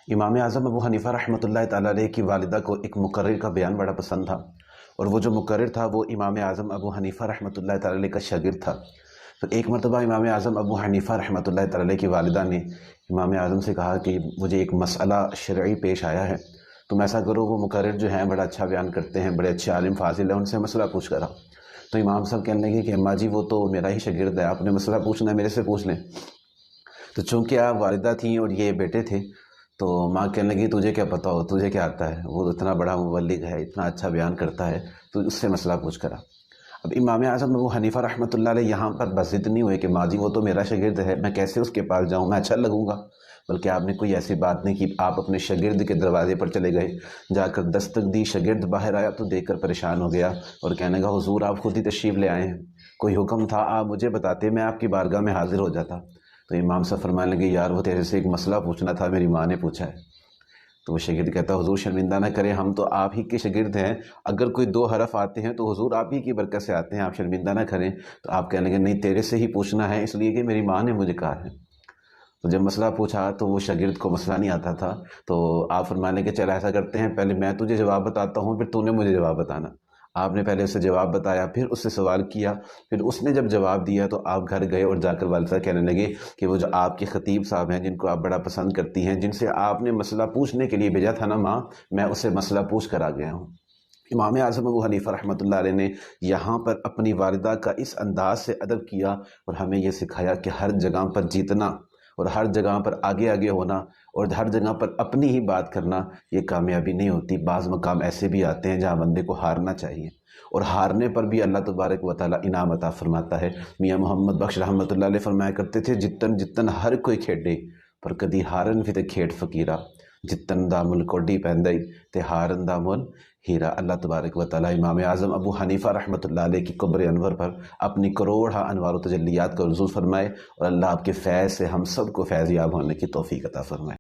امام اعظم ابو حنیفہ رحمۃ اللہ تعالیٰ علیہ کی والدہ کو ایک مقرر کا بیان بڑا پسند تھا، اور وہ جو مقرر تھا وہ امام اعظم ابو حنیفہ رحمۃ اللہ تعالیٰ علیہ کا شاگرد تھا۔ تو ایک مرتبہ امام اعظم ابو حنیفہ رحمۃ اللہ تعالیٰ علیہ کی والدہ نے امام اعظم سے کہا کہ مجھے ایک مسئلہ شرعی پیش آیا ہے، تم ایسا کرو، وہ مقرر جو ہیں بڑا اچھا بیان کرتے ہیں، بڑے اچھے عالم فاضل ہیں، ان سے مسئلہ پوچھ کر آؤ۔ تو امام صاحب کہنے لگے کہ اماں جی وہ تو میرا ہی شاگرد ہے، آپ نے مسئلہ پوچھنا ہے میرے سے پوچھ لیں۔ تو چونکہ آپ والدہ تھیں اور یہ بیٹے تھے، تو ماں کہنے لگی تجھے کیا پتہ ہو، تجھے کیا آتا ہے، وہ اتنا بڑا مبلغ ہے، اتنا اچھا بیان کرتا ہے، تو اس سے مسئلہ پوچھ کرا۔ اب امام اعظم ابو حنیفہ رحمۃ اللہ علیہ یہاں پر بس ضد نہیں ہوئے کہ ماں جی وہ تو میرا شاگرد ہے، میں کیسے اس کے پاس جاؤں، میں اچھا لگوں گا، بلکہ آپ نے کوئی ایسی بات نہیں کی، آپ اپنے شاگرد کے دروازے پر چلے گئے، جا کر دستک دی، شاگرد باہر آیا تو دیکھ کر پریشان ہو گیا اور کہنے لگا حضور آپ خود ہی تشریف لے آئے ہیں، کوئی حکم تھا آپ مجھے بتاتے، میں آپ کی بارگاہ میں حاضر ہو جاتا۔ تو امام صاحب فرمانے لگے یار وہ تیرے سے ایک مسئلہ پوچھنا تھا، میری ماں نے پوچھا ہے۔ تو وہ شاگرد کہتا حضور شرمندہ نہ کریں، ہم تو آپ ہی کے شاگرد ہیں، اگر کوئی دو حرف آتے ہیں تو حضور آپ ہی کی برکت سے آتے ہیں، آپ شرمندہ نہ کریں۔ تو آپ کہنے لگے نہیں تیرے سے ہی پوچھنا ہے، اس لیے کہ میری ماں نے مجھے کہا ہے۔ تو جب مسئلہ پوچھا تو وہ شاگرد کو مسئلہ نہیں آتا تھا، تو آپ فرمانے لگے چل ایسا کرتے ہیں، پہلے میں تجھے جواب بتاتا ہوں، پھر تو نے مجھے جواب بتانا۔ آپ نے پہلے اسے جواب بتایا، پھر اس سے سوال کیا، پھر اس نے جب جواب دیا تو آپ گھر گئے اور جا کر والد صاحب کہنے لگے کہ وہ جو آپ کے خطیب صاحب ہیں جن کو آپ بڑا پسند کرتی ہیں، جن سے آپ نے مسئلہ پوچھنے کے لیے بھیجا تھا نا ماں، میں اسے مسئلہ پوچھ کر آ گیا ہوں۔ امام اعظم ابو حنیفہ رحمۃ اللہ علیہ نے یہاں پر اپنی والدہ کا اس انداز سے ادب کیا اور ہمیں یہ سکھایا کہ ہر جگہ پر جیتنا اور ہر جگہ پر آگے آگے ہونا اور ہر جگہ پر اپنی ہی بات کرنا یہ کامیابی نہیں ہوتی۔ بعض مقام ایسے بھی آتے ہیں جہاں بندے کو ہارنا چاہیے، اور ہارنے پر بھی اللہ تبارک و تعالیٰ انعام عطا فرماتا ہے۔ میاں محمد بخش رحمۃ اللہ علیہ فرمایا کرتے تھے جتن جتن ہر کوئی کھیڈے پر کدی ہارن بھی تے کھیڈ فقیرہ، جتن دا مل کوڈی پہندائی تے ہارن دا مل ہیرا۔ اللہ تبارک و تعالیٰ امام اعظم ابو حنیفہ رحمۃ اللہ علیہ کی قبر انور پر اپنی کروڑہ انوار و تجلیات کا عرض فرمائے، اور اللہ آپ کے فیض سے ہم سب کو فیض یاب ہونے کی توفیق عطا فرمائے۔